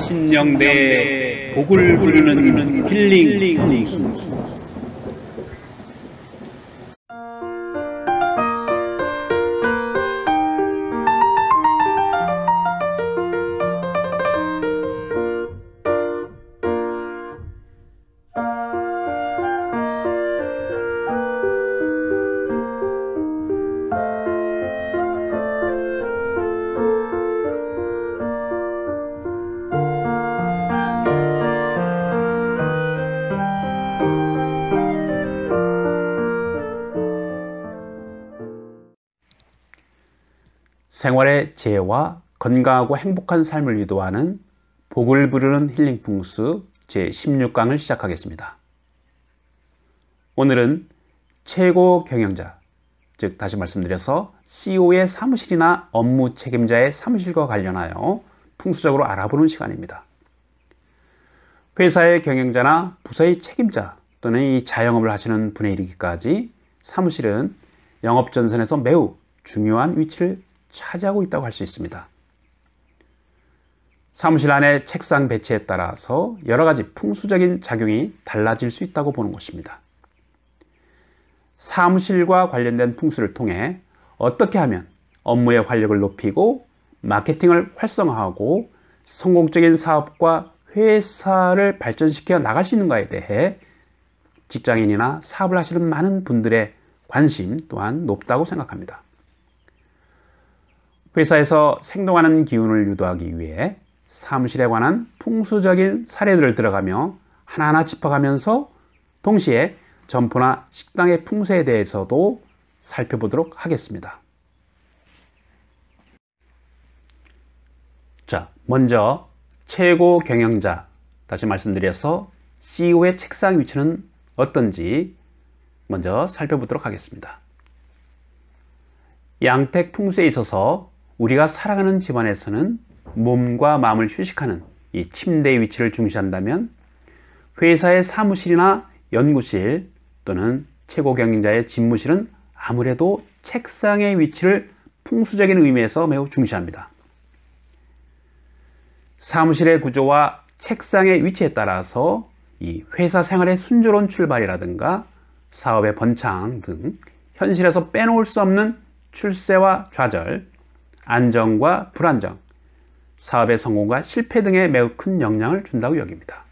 신령대의 복을 부르는 힐링 풍수. 생활의 지혜와 건강하고 행복한 삶을 유도하는 복을 부르는 힐링 풍수 제16강을 시작하겠습니다. 오늘은 최고 경영자, 즉 다시 말씀드려서 CEO의 사무실이나 업무 책임자의 사무실과 관련하여 풍수적으로 알아보는 시간입니다. 회사의 경영자나 부서의 책임자 또는 이 자영업을 하시는 분에 이르기까지 사무실은 영업전선에서 매우 중요한 위치를 차지하고 있다고 할 수 있습니다. 사무실 안의 책상 배치에 따라서 여러 가지 풍수적인 작용이 달라질 수 있다고 보는 것입니다. 사무실과 관련된 풍수를 통해 어떻게 하면 업무의 활력을 높이고 마케팅을 활성화하고 성공적인 사업과 회사를 발전시켜 나갈 수 있는가에 대해 직장인이나 사업을 하시는 많은 분들의 관심 또한 높다고 생각합니다. 회사에서 생동하는 기운을 유도하기 위해 사무실에 관한 풍수적인 사례들을 들어가며 하나하나 짚어가면서 동시에 점포나 식당의 풍수에 대해서도 살펴보도록 하겠습니다. 자, 먼저 최고 경영자, 다시 말씀드려서 CEO의 책상 위치는 어떤지 먼저 살펴보도록 하겠습니다. 양택 풍수에 있어서 우리가 살아가는 집안에서는 몸과 마음을 휴식하는 이 침대의 위치를 중시한다면 회사의 사무실이나 연구실 또는 최고 경영자의 집무실은 아무래도 책상의 위치를 풍수적인 의미에서 매우 중시합니다. 사무실의 구조와 책상의 위치에 따라서 이 회사 생활의 순조로운 출발이라든가 사업의 번창 등 현실에서 빼놓을 수 없는 출세와 좌절, 안정과 불안정, 사업의 성공과 실패 등에 매우 큰 영향을 준다고 여깁니다.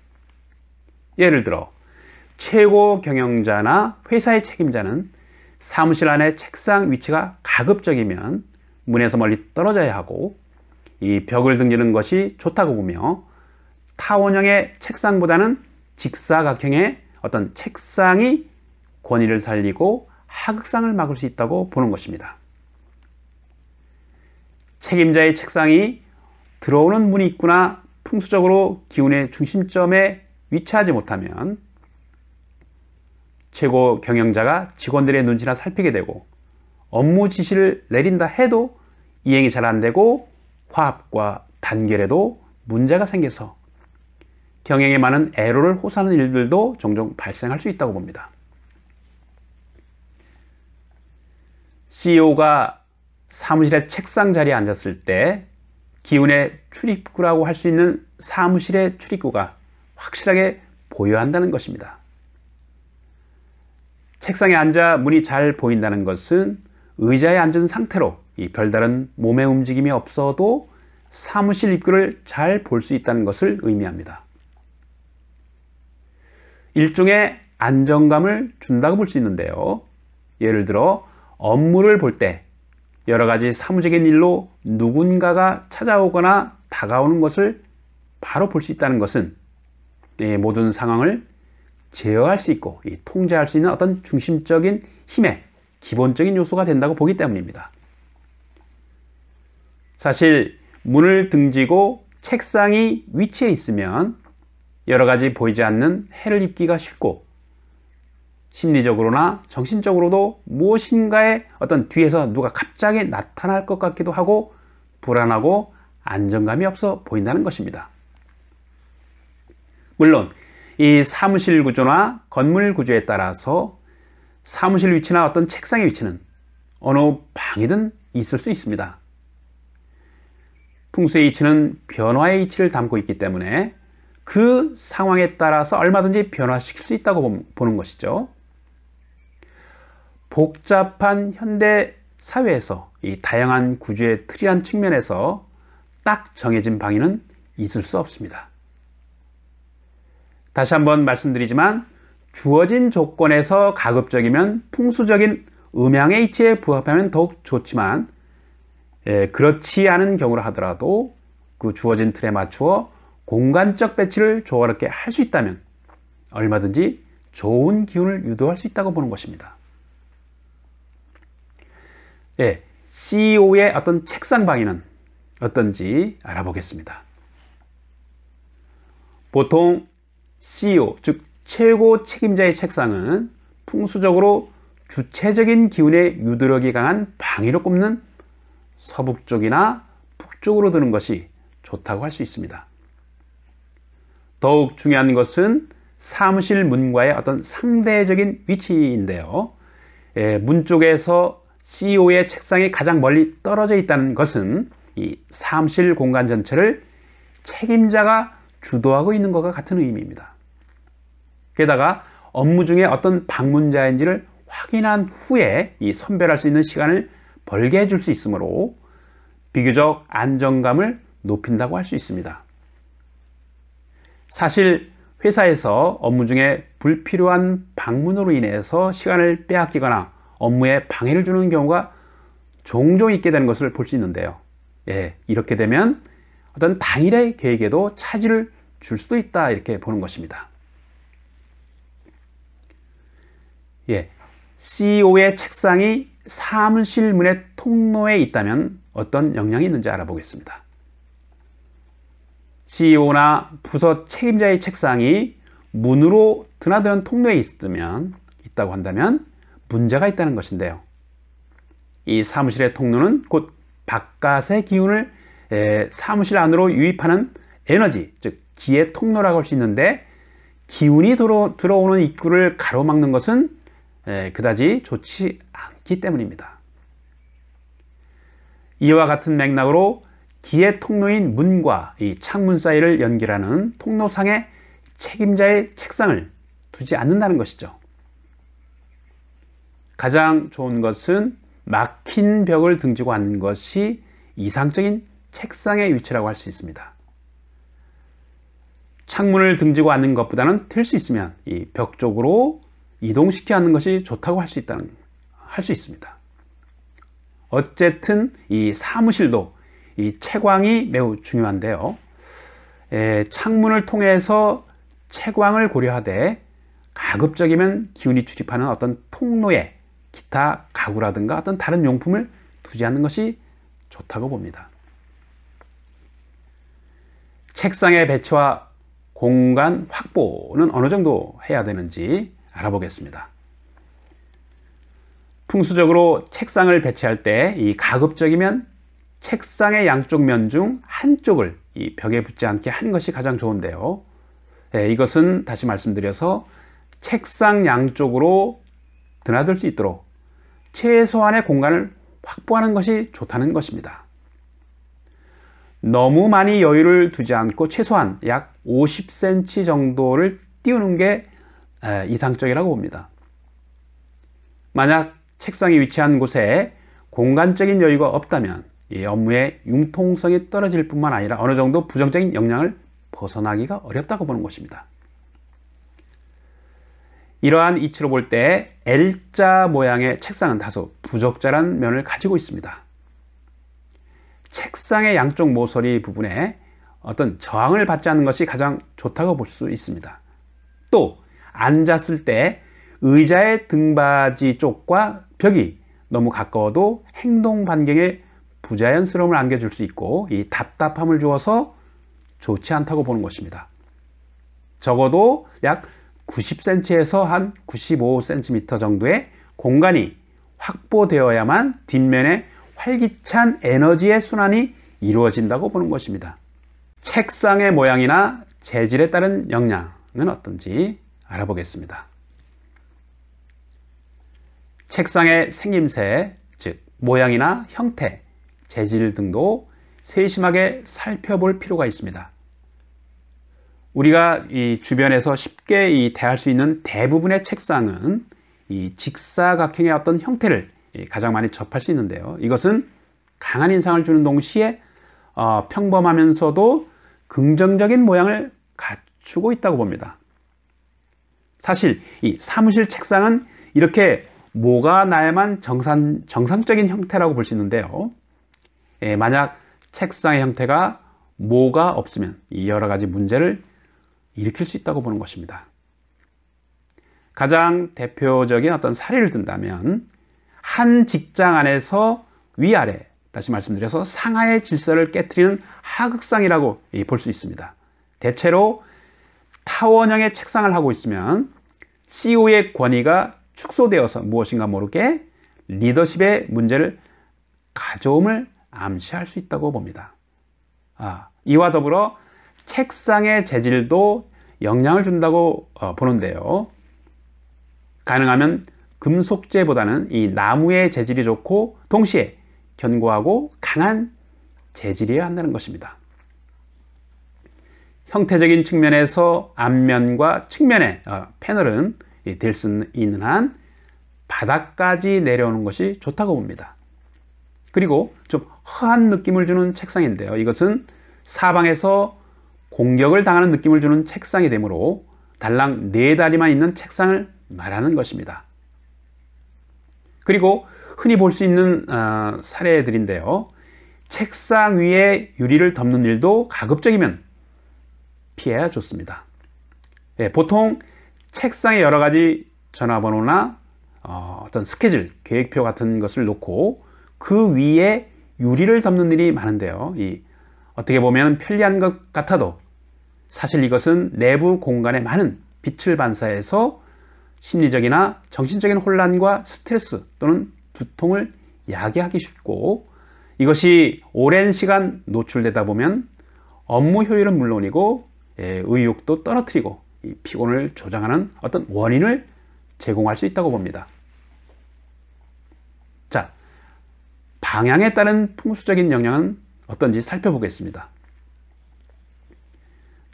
예를 들어 최고 경영자나 회사의 책임자는 사무실 안의 책상 위치가 가급적이면 문에서 멀리 떨어져야 하고 이 벽을 등지는 것이 좋다고 보며 타원형의 책상보다는 직사각형의 어떤 책상이 권위를 살리고 하극상을 막을 수 있다고 보는 것입니다. 책임자의 책상이 들어오는 문이 있거나 풍수적으로 기운의 중심점에 위치하지 못하면 최고 경영자가 직원들의 눈치나 살피게 되고 업무 지시를 내린다 해도 이행이 잘 안 되고 화합과 단결에도 문제가 생겨서 경영에 많은 애로를 호소하는 일들도 종종 발생할 수 있다고 봅니다. CEO가 사무실의 책상 자리에 앉았을 때 기운의 출입구라고 할 수 있는 사무실의 출입구가 확실하게 보여야 한다는 것입니다. 책상에 앉아 문이 잘 보인다는 것은 의자에 앉은 상태로 이 별다른 몸의 움직임이 없어도 사무실 입구를 잘 볼 수 있다는 것을 의미합니다. 일종의 안정감을 준다고 볼 수 있는데요. 예를 들어 업무를 볼 때 여러 가지 사무적인 일로 누군가가 찾아오거나 다가오는 것을 바로 볼 수 있다는 것은 이 모든 상황을 제어할 수 있고 통제할 수 있는 어떤 중심적인 힘의 기본적인 요소가 된다고 보기 때문입니다. 사실 문을 등지고 책상이 위치해 있으면 여러 가지 보이지 않는 해를 입기가 쉽고 심리적으로나 정신적으로도 무엇인가의 어떤 뒤에서 누가 갑자기 나타날 것 같기도 하고 불안하고 안정감이 없어 보인다는 것입니다. 물론 이 사무실 구조나 건물 구조에 따라서 사무실 위치나 어떤 책상의 위치는 어느 방이든 있을 수 있습니다. 풍수의 이치는 변화의 이치를 담고 있기 때문에 그 상황에 따라서 얼마든지 변화시킬 수 있다고 보는 것이죠. 복잡한 현대 사회에서 이 다양한 구조의 틀이란 측면에서 딱 정해진 방위는 있을 수 없습니다. 다시 한번 말씀드리지만 주어진 조건에서 가급적이면 풍수적인 음양의 이치에 부합하면 더욱 좋지만 그렇지 않은 경우라 하더라도 그 주어진 틀에 맞추어 공간적 배치를 조화롭게 할 수 있다면 얼마든지 좋은 기운을 유도할 수 있다고 보는 것입니다. CEO의 어떤 책상 방위는 어떤지 알아보겠습니다. 보통 CEO, 즉 최고 책임자의 책상은 풍수적으로 주체적인 기운의 유도력이 강한 방위로 꼽는 서북쪽이나 북쪽으로 두는 것이 좋다고 할 수 있습니다. 더욱 중요한 것은 사무실 문과의 어떤 상대적인 위치인데요. 문 쪽에서 CEO의 책상이 가장 멀리 떨어져 있다는 것은 이 사무실 공간 전체를 책임자가 주도하고 있는 것과 같은 의미입니다. 게다가 업무 중에 어떤 방문자인지를 확인한 후에 이 선별할 수 있는 시간을 벌게 해줄 수 있으므로 비교적 안정감을 높인다고 할 수 있습니다. 사실 회사에서 업무 중에 불필요한 방문으로 인해서 시간을 빼앗기거나 업무에 방해를 주는 경우가 종종 있게 되는 것을 볼 수 있는데요. 이렇게 되면 어떤 당일의 계획에도 차질을 줄 수도 있다 이렇게 보는 것입니다. CEO의 책상이 사무실 문의 통로에 있다면 어떤 영향이 있는지 알아보겠습니다. CEO나 부서 책임자의 책상이 문으로 드나드는 통로에 있다고 한다면 문제가 있다는 것인데요. 이 사무실의 통로는 곧 바깥의 기운을 사무실 안으로 유입하는 에너지, 즉 기의 통로라고 할 수 있는데 기운이 들어오는 입구를 가로막는 것은 그다지 좋지 않기 때문입니다. 이와 같은 맥락으로 기의 통로인 문과 이 창문 사이를 연결하는 통로상에 책임자의 책상을 두지 않는다는 것이죠. 가장 좋은 것은 막힌 벽을 등지고 앉는 것이 이상적인 책상의 위치라고 할 수 있습니다. 창문을 등지고 앉는 것보다는 될 수 있으면 이 벽 쪽으로 이동시켜 앉는 것이 좋다고 할 수 있습니다. 어쨌든 이 사무실도 이 채광이 매우 중요한데요. 창문을 통해서 채광을 고려하되 가급적이면 기운이 출입하는 어떤 통로에 기타 가구라든가 어떤 다른 용품을 두지 않는 것이 좋다고 봅니다. 책상의 배치와 공간 확보는 어느 정도 해야 되는지 알아보겠습니다. 풍수적으로 책상을 배치할 때 이 가급적이면 책상의 양쪽 면 중 한쪽을 이 벽에 붙지 않게 하는 것이 가장 좋은데요. 이것은 다시 말씀드려서 책상 양쪽으로 드나들 수 있도록 최소한의 공간을 확보하는 것이 좋다는 것입니다. 너무 많이 여유를 두지 않고 최소한 약 50cm 정도를 띄우는 게 이상적이라고 봅니다. 만약 책상이 위치한 곳에 공간적인 여유가 없다면 이 업무의 융통성이 떨어질 뿐만 아니라 어느 정도 부정적인 영향을 벗어나기가 어렵다고 보는 것입니다. 이러한 이치로 볼 때 L자 모양의 책상은 다소 부적절한 면을 가지고 있습니다. 책상의 양쪽 모서리 부분에 어떤 저항을 받지 않는 것이 가장 좋다고 볼 수 있습니다. 또 앉았을 때 의자의 등받이 쪽과 벽이 너무 가까워도 행동 반경에 부자연스러움을 안겨줄 수 있고 이 답답함을 주어서 좋지 않다고 보는 것입니다. 적어도 약 90cm에서 한 95cm 정도의 공간이 확보되어야만 뒷면에 활기찬 에너지의 순환이 이루어진다고 보는 것입니다. 책상의 모양이나 재질에 따른 영향은 어떤지 알아보겠습니다. 책상의 생김새, 즉 모양이나 형태, 재질 등도 세심하게 살펴볼 필요가 있습니다. 우리가 이 주변에서 쉽게 대할 수 있는 대부분의 책상은 이 직사각형의 어떤 형태를 가장 많이 접할 수 있는데요. 이것은 강한 인상을 주는 동시에 평범하면서도 긍정적인 모양을 갖추고 있다고 봅니다. 사실 이 사무실 책상은 이렇게 뭐가 나야만 정상적인 형태라고 볼 수 있는데요. 만약 책상의 형태가 뭐가 없으면 이 여러 가지 문제를 일으킬 수 있다고 보는 것입니다. 가장 대표적인 어떤 사례를 든다면 한 직장 안에서 위아래, 다시 말씀드려서 상하의 질서를 깨트리는 하극상이라고 볼 수 있습니다. 대체로 타원형의 책상을 하고 있으면 CEO의 권위가 축소되어서 무엇인가 모르게 리더십의 문제를 가져옴을 암시할 수 있다고 봅니다. 이와 더불어 책상의 재질도 영향을 준다고 보는데요. 가능하면 금속재보다는 이 나무의 재질이 좋고 동시에 견고하고 강한 재질이어야 한다는 것입니다. 형태적인 측면에서 앞면과 측면의 패널은 될 수 있는 한 바닥까지 내려오는 것이 좋다고 봅니다. 그리고 좀 허한 느낌을 주는 책상인데요. 이것은 사방에서 공격을 당하는 느낌을 주는 책상이 되므로 달랑 4다리만 있는 책상을 말하는 것입니다. 그리고 흔히 볼 수 있는 사례들인데요. 책상 위에 유리를 덮는 일도 가급적이면 피해야 좋습니다. 보통 책상에 여러 가지 전화번호나 어떤 스케줄, 계획표 같은 것을 놓고 그 위에 유리를 덮는 일이 많은데요. 어떻게 보면 편리한 것 같아도 사실 이것은 내부 공간에 많은 빛을 반사해서 심리적이나 정신적인 혼란과 스트레스 또는 두통을 야기하기 쉽고 이것이 오랜 시간 노출되다 보면 업무 효율은 물론이고 의욕도 떨어뜨리고 피곤을 조장하는 어떤 원인을 제공할 수 있다고 봅니다. 자, 방향에 따른 풍수적인 영향은 어떤지 살펴보겠습니다.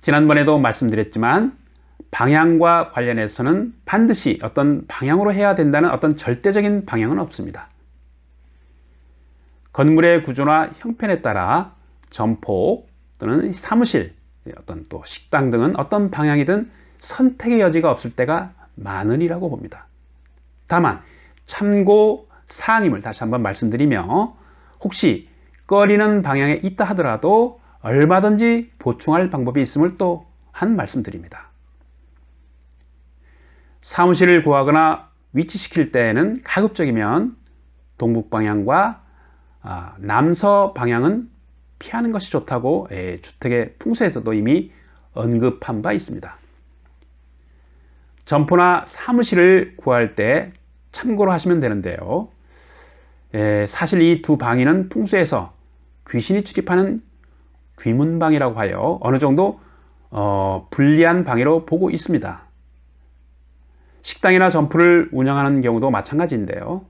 지난번에도 말씀드렸지만 방향과 관련해서는 반드시 어떤 방향으로 해야 된다는 어떤 절대적인 방향은 없습니다. 건물의 구조나 형편에 따라 점포 또는 사무실, 어떤 또 식당 등은 어떤 방향이든 선택의 여지가 없을 때가 많으리라고 봅니다. 다만 참고 사항임을 다시 한번 말씀드리며 혹시 꺼리는 방향에 있다 하더라도 얼마든지 보충할 방법이 있음을 또한 말씀드립니다. 사무실을 구하거나 위치시킬 때에는 가급적이면 동북방향과 남서 방향은 피하는 것이 좋다고 주택의 풍수에서도 이미 언급한 바 있습니다. 점포나 사무실을 구할 때 참고로 하시면 되는데요. 사실 이 두 방위는 풍수에서 귀신이 출입하는 귀문방이라고 하여 어느 정도 불리한 방위로 보고 있습니다. 식당이나 점포를 운영하는 경우도 마찬가지인데요.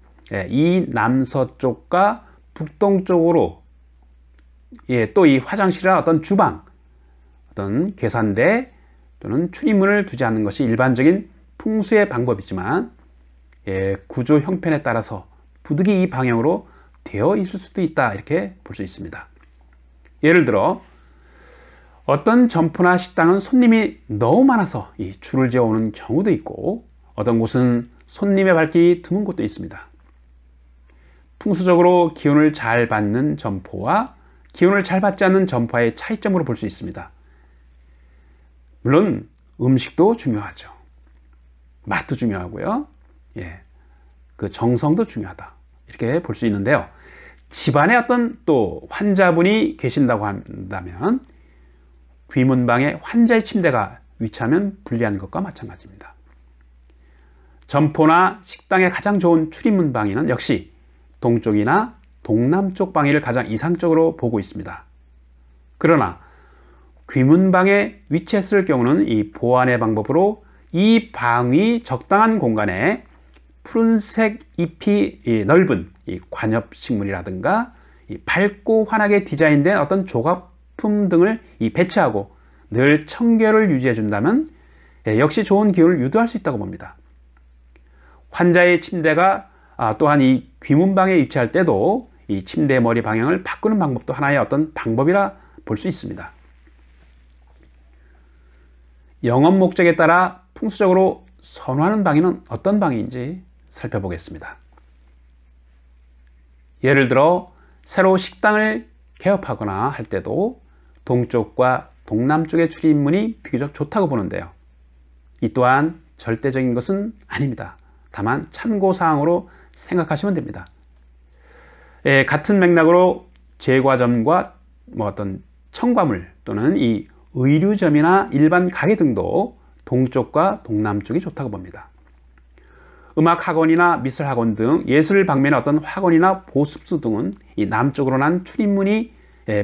이 남서쪽과 북동쪽으로 또 이 화장실이나 어떤 주방, 어떤 계산대 또는 출입문을 두지 않는 것이 일반적인 풍수의 방법이지만 구조 형편에 따라서 부득이 이 방향으로 되어 있을 수도 있다 이렇게 볼 수 있습니다. 예를 들어 어떤 점포나 식당은 손님이 너무 많아서 이 줄을 지어 오는 경우도 있고 어떤 곳은 손님의 발길이 드문 곳도 있습니다. 풍수적으로 기운을 잘 받는 점포와 기운을 잘 받지 않는 점포의 차이점으로 볼 수 있습니다. 물론 음식도 중요하죠. 맛도 중요하고요. 그 정성도 중요하다. 이렇게 볼 수 있는데요. 집안에 어떤 또 환자분이 계신다고 한다면 귀문방에 환자의 침대가 위치하면 불리한 것과 마찬가지입니다. 점포나 식당의 가장 좋은 출입문 방위는 역시 동쪽이나 동남쪽 방위를 가장 이상적으로 보고 있습니다. 그러나 귀문방에 위치했을 경우는 이 보완의 방법으로 이 방위 적당한 공간에 푸른색 잎이 넓은 이 관엽식물이라든가 이 밝고 환하게 디자인된 어떤 조각품 등을 배치하고 늘 청결을 유지해 준다면 역시 좋은 기운을 유도할 수 있다고 봅니다. 환자의 침대가 또한 이 귀문방에 위치할 때도 이 침대의 머리 방향을 바꾸는 방법도 하나의 어떤 방법이라 볼 수 있습니다. 영업 목적에 따라 풍수적으로 선호하는 방위는 어떤 방위인지 살펴보겠습니다. 예를 들어 새로 식당을 개업하거나 할 때도 동쪽과 동남쪽의 출입문이 비교적 좋다고 보는데요. 이 또한 절대적인 것은 아닙니다. 다만 참고사항으로 생각하시면 됩니다. 같은 맥락으로 제과점과 어떤 첨가물 또는 이 의류점이나 일반 가게 등도 동쪽과 동남쪽이 좋다고 봅니다. 음악학원이나 미술학원 등 예술 방면의 어떤 학원이나 보습소 등은 이 남쪽으로 난 출입문이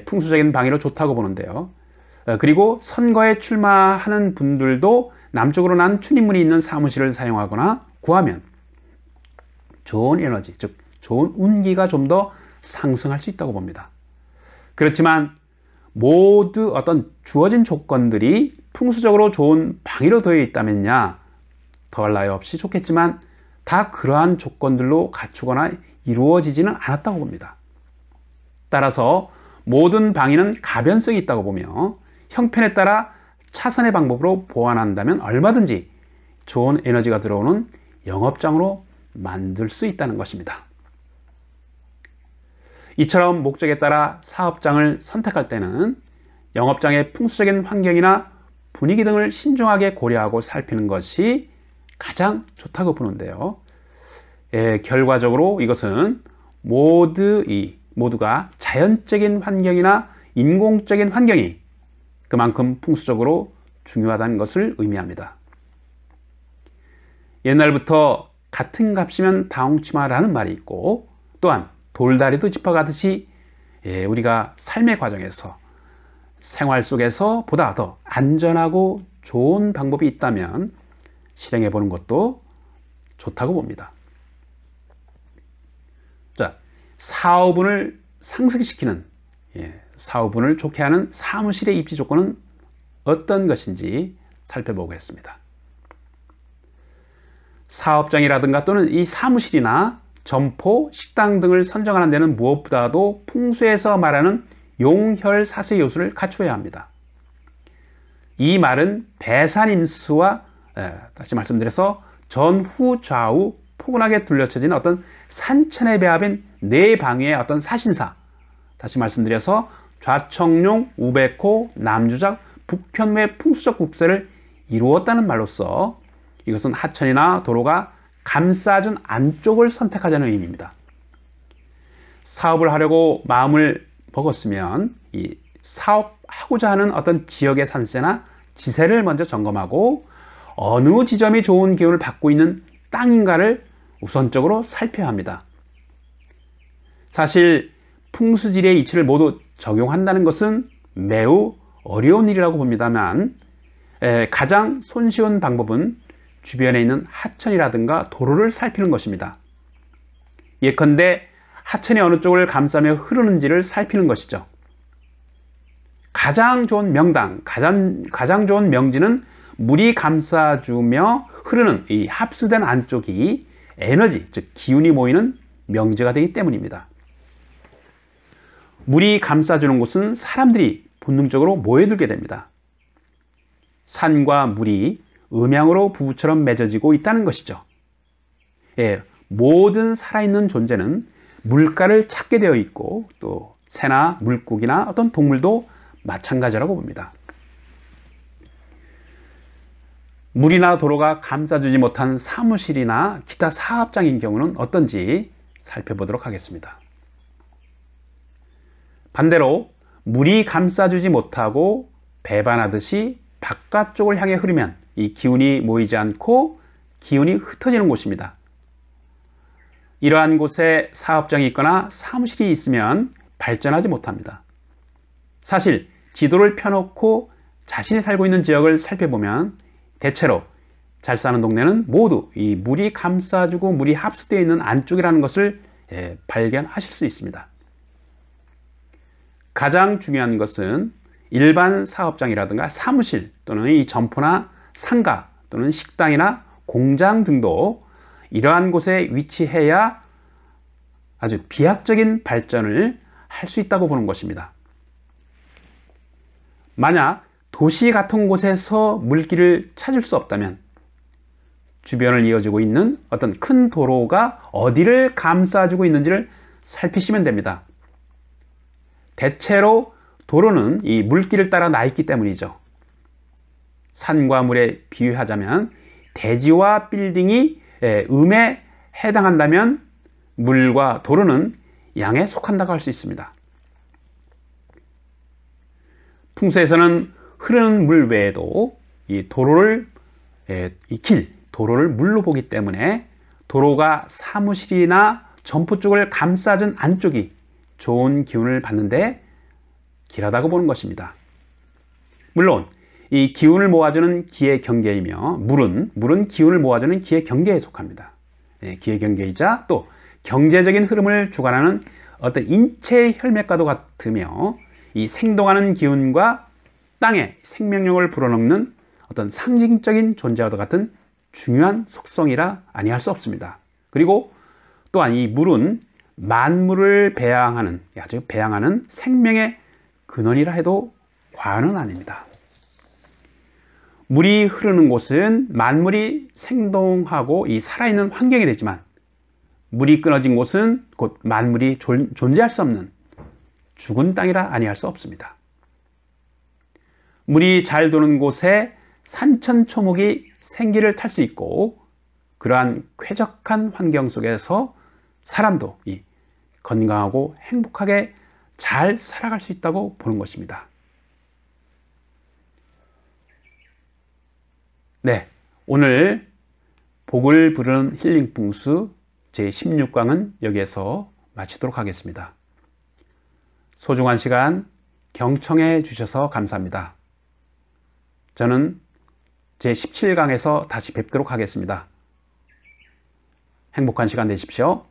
풍수적인 방위로 좋다고 보는데요. 그리고 선거에 출마하는 분들도 남쪽으로 난 출입문이 있는 사무실을 사용하거나 구하면 좋은 에너지, 즉 좋은 운기가 좀 더 상승할 수 있다고 봅니다. 그렇지만 모두 어떤 주어진 조건들이 풍수적으로 좋은 방위로 되어 있다면야 더할 나위 없이 좋겠지만 다 그러한 조건들로 갖추거나 이루어지지는 않았다고 봅니다. 따라서 모든 방위는 가변성이 있다고 보며 형편에 따라 차선의 방법으로 보완한다면 얼마든지 좋은 에너지가 들어오는 영업장으로 만들 수 있다는 것입니다. 이처럼 목적에 따라 사업장을 선택할 때는 영업장의 풍수적인 환경이나 분위기 등을 신중하게 고려하고 살피는 것이 가장 좋다고 보는데요. 결과적으로 이것은 모두가 자연적인 환경이나 인공적인 환경이 그만큼 풍수적으로 중요하다는 것을 의미합니다. 옛날부터 같은 값이면 다홍치마라는 말이 있고 또한 돌다리도 짚어가듯이 우리가 삶의 과정에서 생활 속에서 보다 더 안전하고 좋은 방법이 있다면 실행해 보는 것도 좋다고 봅니다. 자, 사업운을 상승시키는 사업운을 좋게 하는 사무실의 입지 조건은 어떤 것인지 살펴보겠습니다. 사업장이라든가 또는 이 사무실이나 점포, 식당 등을 선정하는 데는 무엇보다도 풍수에서 말하는 용혈사수의 요소를 갖추어야 합니다. 이 말은 배산임수와 다시 말씀드려서 전후 좌우 포근하게 둘러쳐진 어떤 산천의 배합인 네 방위의 어떤 사신사, 다시 말씀드려서 좌청룡, 우백호, 남주작, 북현무의 풍수적 국세를 이루었다는 말로서 이것은 하천이나 도로가 감싸준 안쪽을 선택하자는 의미입니다. 사업을 하려고 마음을 먹었으면 이 사업하고자 하는 어떤 지역의 산세나 지세를 먼저 점검하고 어느 지점이 좋은 기운을 받고 있는 땅인가를 우선적으로 살펴야 합니다. 사실 풍수지리의 이치를 모두 적용한다는 것은 매우 어려운 일이라고 봅니다만 가장 손쉬운 방법은 주변에 있는 하천이라든가 도로를 살피는 것입니다. 예컨대 하천이 어느 쪽을 감싸며 흐르는지를 살피는 것이죠. 가장 좋은 명당, 가장 좋은 명지는 물이 감싸주며 흐르는 이 합수된 안쪽이 에너지, 즉 기운이 모이는 명지가 되기 때문입니다. 물이 감싸주는 곳은 사람들이 본능적으로 모여들게 됩니다. 산과 물이 음양으로 부부처럼 맺어지고 있다는 것이죠. 모든 살아있는 존재는 물가를 찾게 되어 있고 또 새나 물고기나 어떤 동물도 마찬가지라고 봅니다. 물이나 도로가 감싸주지 못한 사무실이나 기타 사업장인 경우는 어떤지 살펴보도록 하겠습니다. 반대로 물이 감싸주지 못하고 배반하듯이 바깥쪽을 향해 흐르면 이 기운이 모이지 않고 기운이 흩어지는 곳입니다. 이러한 곳에 사업장이 있거나 사무실이 있으면 발전하지 못합니다. 사실 지도를 펴놓고 자신이 살고 있는 지역을 살펴보면 대체로 잘 사는 동네는 모두 이 물이 감싸주고 물이 합수되어 있는 안쪽이라는 것을 발견하실 수 있습니다. 가장 중요한 것은 일반 사업장이라든가 사무실 또는 이 점포나 상가 또는 식당이나 공장 등도 이러한 곳에 위치해야 아주 비약적인 발전을 할 수 있다고 보는 것입니다. 만약 도시 같은 곳에서 물길을 찾을 수 없다면 주변을 이어지고 있는 어떤 큰 도로가 어디를 감싸주고 있는지를 살피시면 됩니다. 대체로 도로는 이 물길을 따라 나 있기 때문이죠. 산과 물에 비유하자면 대지와 빌딩이 음에 해당한다면 물과 도로는 양에 속한다고 할 수 있습니다. 풍수에서는 흐르는 물 외에도 이 도로를 물로 보기 때문에 도로가 사무실이나 점포 쪽을 감싸준 안쪽이 좋은 기운을 받는데 길하다고 보는 것입니다. 물론 이 기운을 모아주는 기의 경계이며 물은 기운을 모아주는 기의 경계에 속합니다. 기의 경계이자 또 경제적인 흐름을 주관하는 어떤 인체의 혈맥과도 같으며 이 생동하는 기운과 땅의 생명력을 불어넣는 어떤 상징적인 존재와도 같은 중요한 속성이라 아니할 수 없습니다. 그리고 또한 이 물은 만물을 배양하는 생명의 근원이라 해도 과언은 아닙니다. 물이 흐르는 곳은 만물이 생동하고 이 살아있는 환경이 되지만 물이 끊어진 곳은 곧 만물이 존재할 수 없는 죽은 땅이라 아니할 수 없습니다. 물이 잘 도는 곳에 산천초목이 생기를 탈 수 있고 그러한 쾌적한 환경 속에서 사람도 건강하고 행복하게 잘 살아갈 수 있다고 보는 것입니다. 네, 오늘 복을 부르는 힐링 풍수 제16강은 여기에서 마치도록 하겠습니다. 소중한 시간 경청해 주셔서 감사합니다. 저는 제17강에서 다시 뵙도록 하겠습니다. 행복한 시간 되십시오.